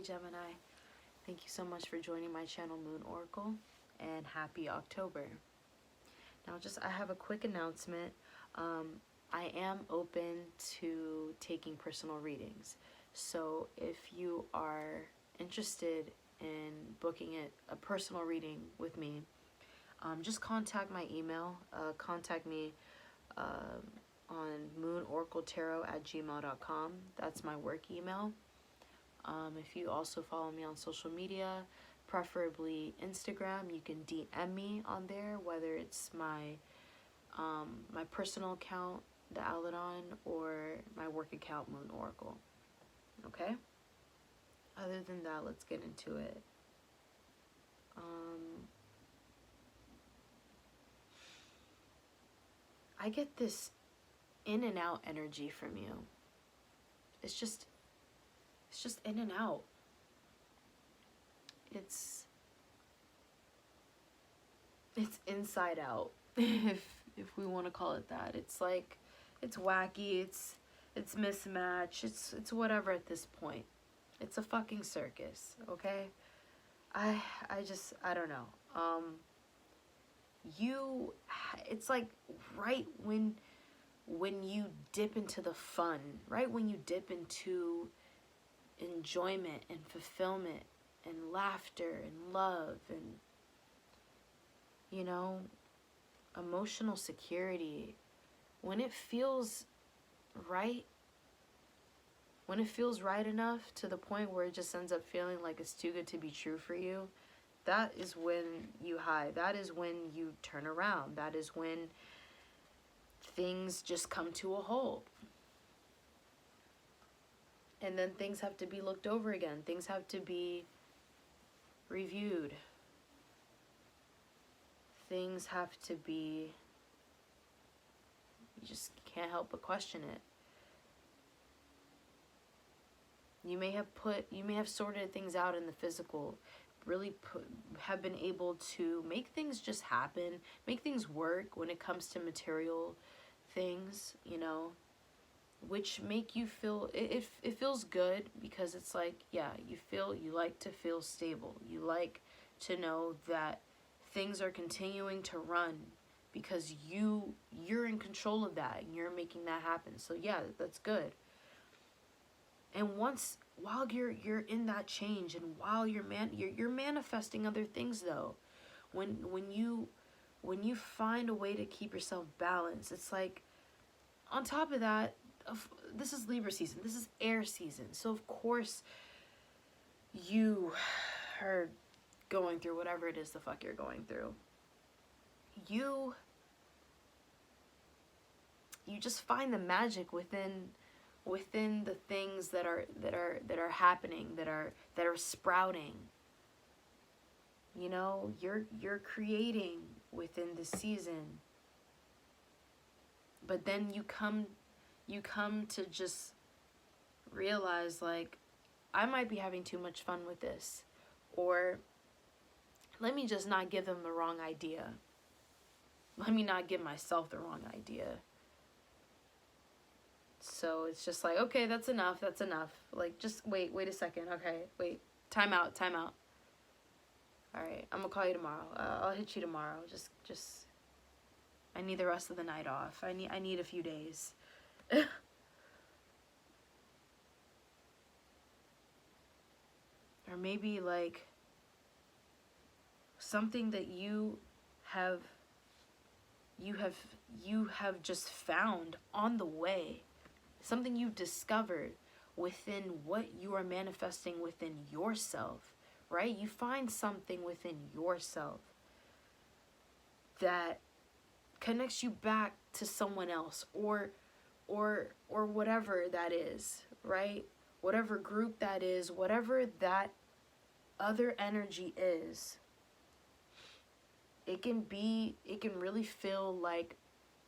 Gemini. Thank you so much for joining my channel, Moon Oracle, and happy October. Now, I have a quick announcement. I am open to taking personal readings. So if you are interested in booking a personal reading with me, just contact my email. Contact me on moonoracletarot@gmail.com. That's my work email. If you also follow me on social media, preferably Instagram, you can DM me on there, whether it's my my personal account, the Aladon, or my work account, Moon Oracle. Okay? Other than that, let's get into it. I get this in and out energy from you. It's just in and out. It's inside out, if we want to call it that. It's like, it's wacky, it's mismatched, it's whatever at this point. It's a fucking circus, okay? I don't know. It's like right when you dip into the fun, right when you dip into enjoyment and fulfillment and laughter and love and, you know, emotional security, when it feels right, when it feels right enough to the point where it just ends up feeling like it's too good to be true for you, that is when you hide. That is when you turn around. That is when things just come to a halt. And then things have to be looked over again. Things have to be reviewed. Things have to be, you just can't help but question it. You may have sorted things out in the physical, have been able to make things just happen, make things work when it comes to material things, you know, which make you feel, it feels good, because it's like, yeah, you like to feel stable. You like to know that things are continuing to run because you're in control of that and you're making that happen. So yeah, that's good. And while you're in that change, and while you're manifesting other things though, when you find a way to keep yourself balanced, it's like, on top of that, this is Libra season, this is air season, so of course you are going through whatever it is the fuck you're going through. You just find the magic within the things that are happening, that are sprouting. You know, you're creating within the season, but then you come to just realize, like, I might be having too much fun with this, or let me just not give them the wrong idea. Let me not give myself the wrong idea. So it's just like, okay, that's enough. Like, just wait a second. Okay, wait, time out. All right, I'm gonna call you tomorrow. I'll hit you tomorrow. Just, I need the rest of the night off. I need a few days. Or maybe like something that you have just found on the way. Something you've discovered within what you are manifesting within yourself, right? You find something within yourself that connects you back to someone else, or whatever that is, right? Whatever group that is, whatever that other energy is. It can really feel like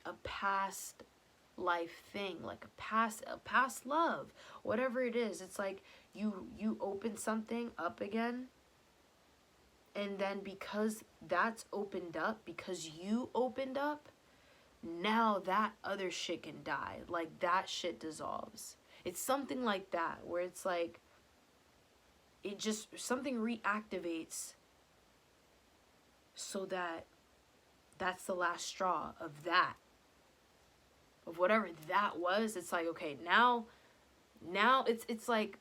a past life thing, like a past love, whatever it is. It's like you open something up again, and then because that's opened up, because you opened up, now that other shit can die. Like, that shit dissolves. It's something like that, where it's like just something reactivates, so that's the last straw of that, of whatever that was. It's like, okay, now it's like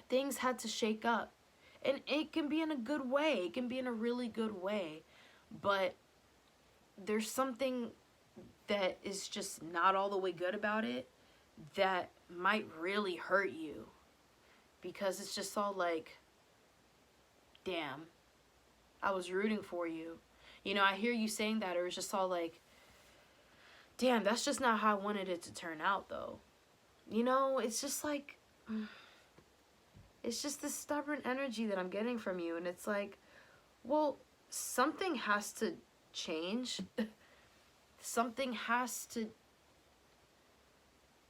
things had to shake up, and it can be in a good way, it can be in a really good way, but there's something that is just not all the way good about it that might really hurt you, because it's just all like, damn, I was rooting for you. You know, I hear you saying that, or it's just all like, damn, that's just not how I wanted it to turn out, though. You know, it's just like, it's just this stubborn energy that I'm getting from you. And it's like, well, something has to change. Something has to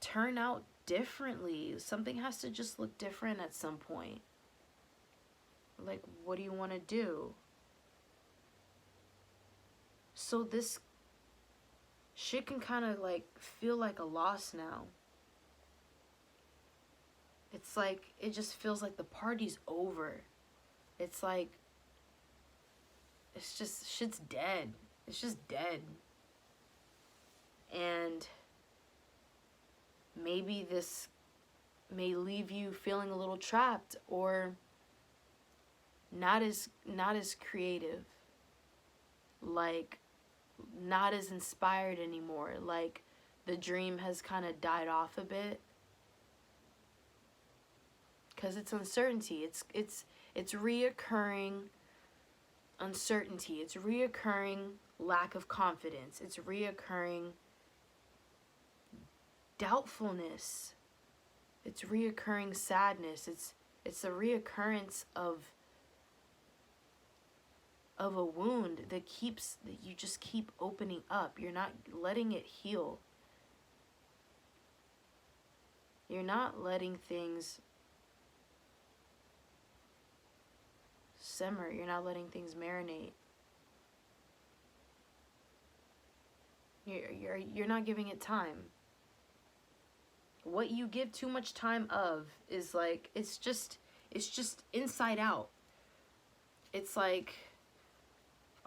turn out differently. Something has to just look different at some point. Like, what do you want to do? So this shit can kind of like feel like a loss now. It's like, it just feels like the party's over. It's like, it's just, shit's dead. It's just dead. And maybe this may leave you feeling a little trapped, or not as creative, like not as inspired anymore, like the dream has kind of died off a bit, because it's uncertainty. It's reoccurring uncertainty. It's reoccurring lack of confidence. It's reoccurring doubtfulness. It's reoccurring sadness. It's a reoccurrence of a wound that you just keep opening up. You're not letting it heal. You're not letting things simmer. You're not letting things marinate. You're not giving it time. What you give too much time of is like, it's just inside out. It's like,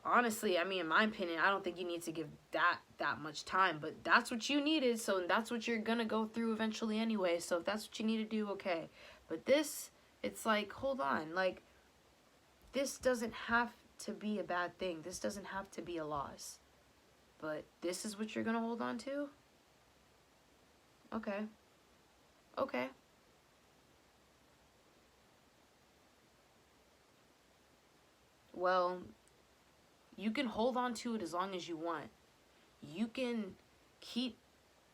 honestly, I mean, in my opinion, I don't think you need to give that much time, but that's what you needed, so that's what you're gonna go through eventually anyway. So if that's what you need to do, okay. But this, it's like, hold on, like, this doesn't have to be a bad thing. This doesn't have to be a loss. But this is what you're gonna hold on to? Okay. Okay. Well, you can hold on to it as long as you want. You can keep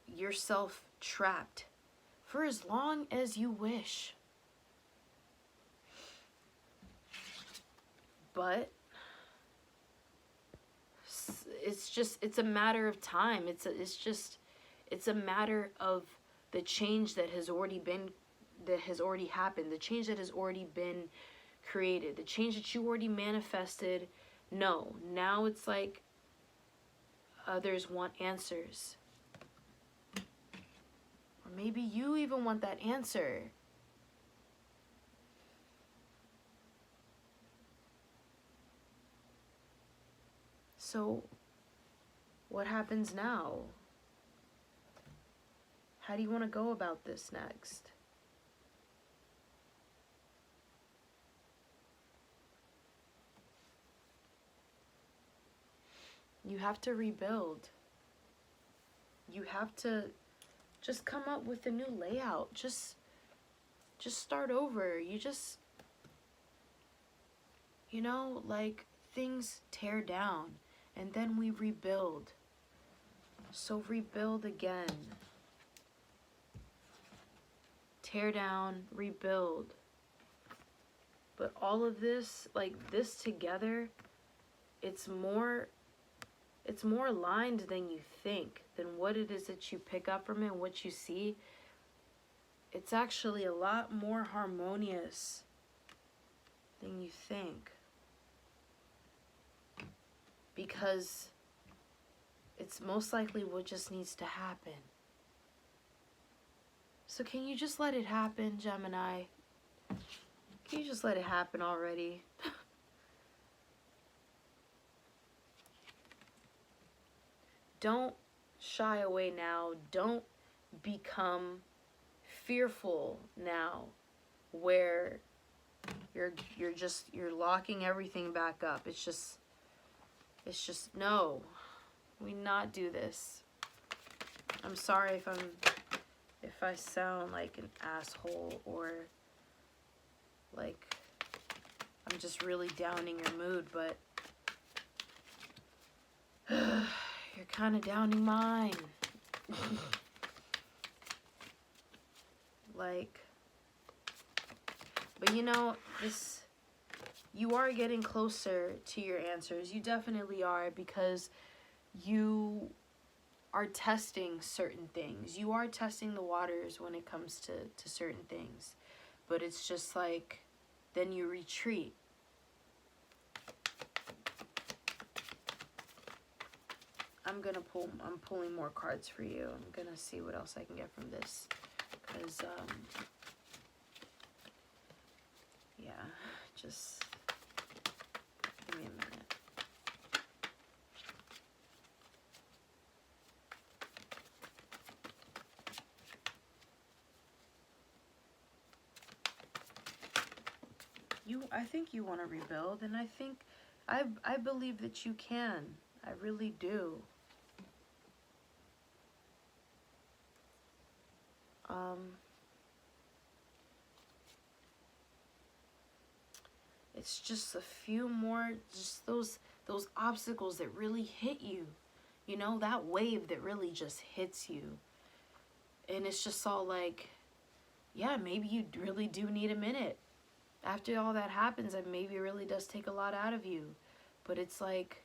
yourself trapped for as long as you wish. But it's a matter of time. It's a matter of the change that has already happened, the change that has already been created, the change that you already manifested. No, now it's like others want answers. Or maybe you even want that answer. So, what happens now? How do you want to go about this next? You have to rebuild. You have to just come up with a new layout. Just start over. You know, like, things tear down and then we rebuild. So rebuild again. Tear down, rebuild. But all of this, like this together, it's more aligned than you think, than what it is that you pick up from it and what you see. It's actually a lot more harmonious than you think. Because it's most likely what just needs to happen. So can you just let it happen, Gemini? Can you just let it happen already? Don't shy away now. Don't become fearful now, where you're locking everything back up. It's just no. We not do this. I'm sorry if I sound like an asshole, or like I'm just really downing your mood, but you're kind of downing mine. Like, but you know, you are getting closer to your answers. You definitely are, because you are testing certain things. You are testing the waters when it comes to certain things. But it's just like, then you retreat. I'm pulling more cards for you. I'm gonna see what else I can get from this. Because, yeah, just give me a minute. I think you want to rebuild, and I believe that you can. I really do. It's just a few more, just those obstacles that really hit you. You know, that wave that really just hits you. And it's just all like, yeah, maybe you really do need a minute. After all that happens, and maybe it really does take a lot out of you. But it's like,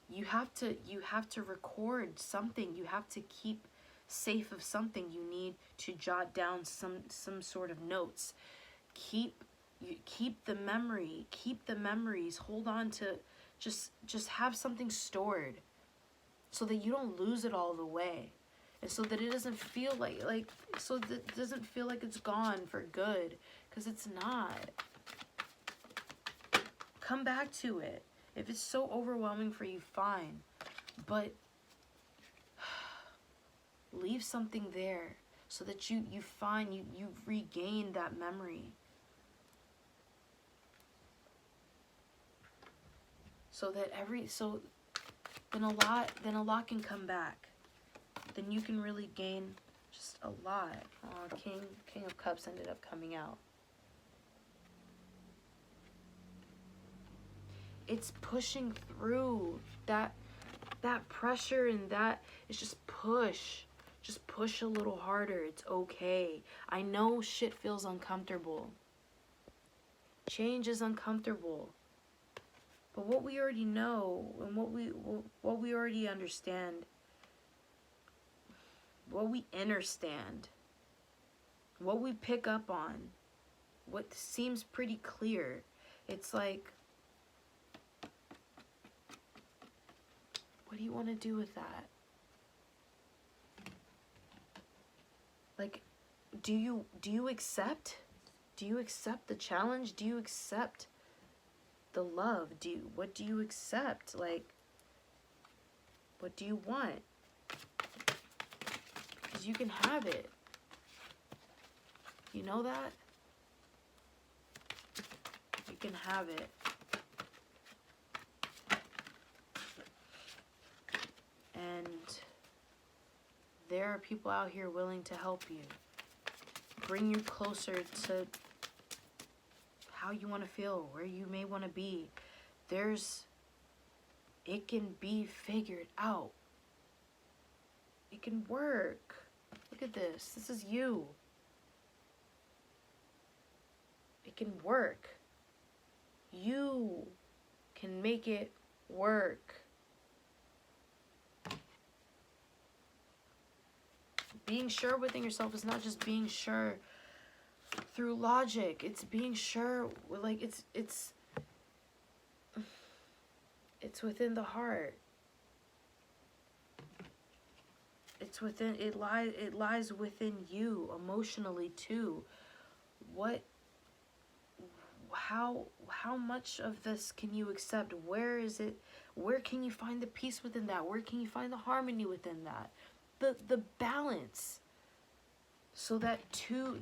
you have to record something. You have to keep safe of something. You need to jot down some sort of notes. Keep the memory. Keep the memories. Hold on to, just have something stored, so that you don't lose it all the way. And so that it doesn't feel so that it doesn't feel like it's gone for good, because it's not. Come back to it. If it's so overwhelming for you, fine. But leave something there, so that you regain that memory. So that then a lot can come back. Then you can really gain just a lot. Oh, King of Cups ended up coming out. It's pushing through that pressure, and that it's just push. Just push a little harder. It's okay. I know shit feels uncomfortable. Change is uncomfortable. But what we already know, and what we already understand, what we understand, what we pick up on, what seems pretty clear, it's like, what do you want to do with that? Like, do you accept? Do you accept the challenge? Do you accept the love? What do you accept? Like, what do you want? Because you can have it. You know that? You can have it. And there are people out here willing to help you. Bring you closer to how you want to feel, where you may want to be. It can be figured out. It can work. Look at this. This is you. It can work. You can make it work. Being sure within yourself is not just being sure through logic. It's being sure, like, it's within the heart. It lies within you emotionally too. how much of this can you accept? Where is it? Where can you find the peace within that? Where can you find the harmony within that? The balance. So that so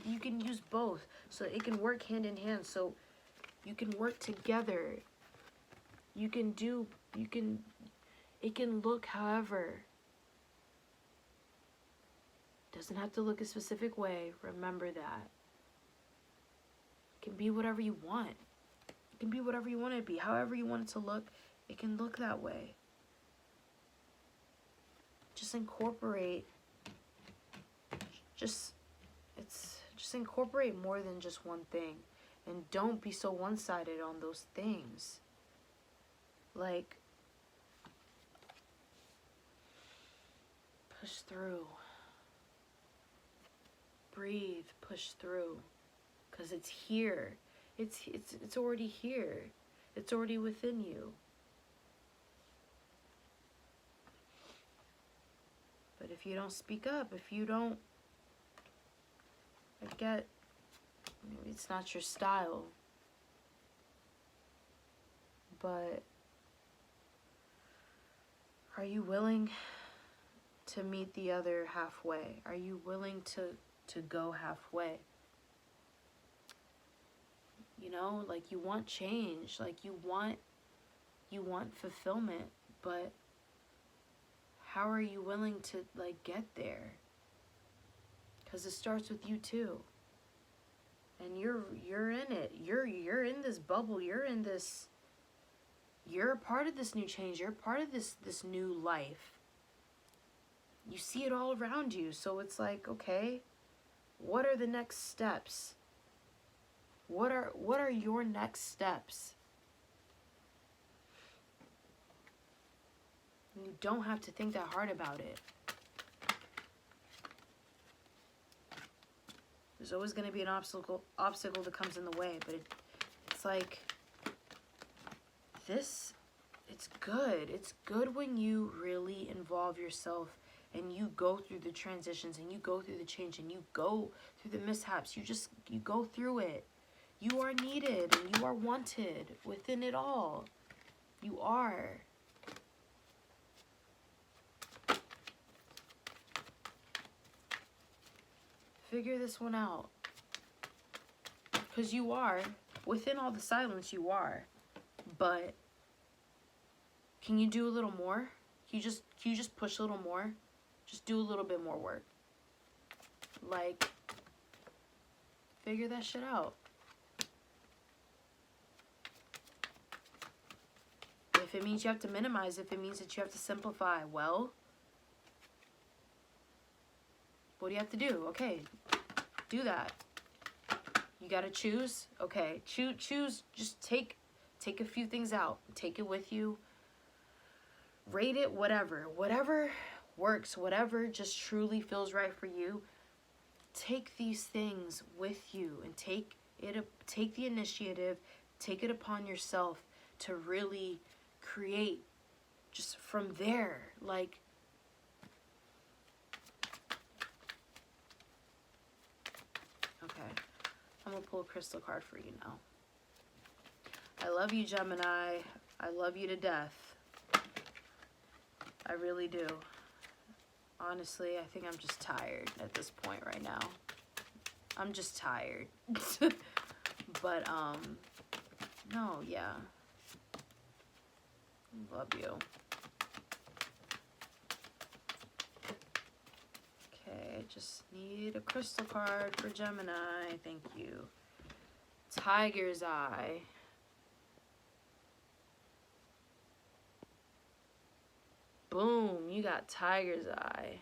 you can use both. So it can work hand in hand. So you can work together. It can look however. Doesn't have to look a specific way. Remember that. It can be whatever you want. It can be whatever you want it to be. However you want it to look, it can look that way. Just incorporate. Just incorporate more than just one thing. And don't be so one-sided on those things. Like, push through. Breathe, push through. Because it's here. It's already here. It's already within you. But if you don't speak up, if you don't, I get, maybe it's not your style, but are you willing to meet the other halfway? Are you willing to go halfway? You know, like, you want change, like you want fulfillment, but how are you willing to, like, get there? Because it starts with you too. And you're in it. You're in this bubble. You're a part of this new change. You're a part of this new life. You see it all around you. So it's like, okay, what are the next steps? What are your next steps? You don't have to think that hard about it. There's always going to be an obstacle that comes in the way, but it's like this. It's good. It's good when you really involve yourself and you go through the transitions and you go through the change and you go through the mishaps. You go through it. You are needed and you are wanted within it all. You are. Figure this one out. Because you are. Within all the silence, you are. But can you do a little more? Can you just push a little more? Just do a little bit more work. Like, figure that shit out. If it means you have to minimize, if it means that you have to simplify, well, what do you have to do? Okay, do that. You gotta choose. Okay, choose. Just take a few things out. Take it with you. Rate it, whatever works, whatever just truly feels right for you. Take these things with you and take the initiative. Take it upon yourself to really create just from there. Like, okay, I'm gonna pull a crystal card for you now. I love you, Gemini. I love you to death. I really do. Honestly, I think I'm just tired at this point right now. I'm just tired. But, no, yeah. Love you. Okay, I just need a crystal card for Gemini. Thank you. Tiger's Eye. Boom, you got Tiger's Eye.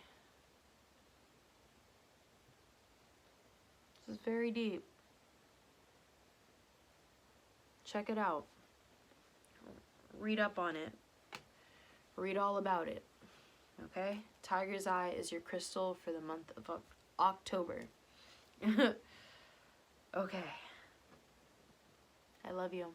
This is very deep. Check it out. Read up on it. Read all about it. Okay? Tiger's Eye is your crystal for the month of October. Okay. I love you.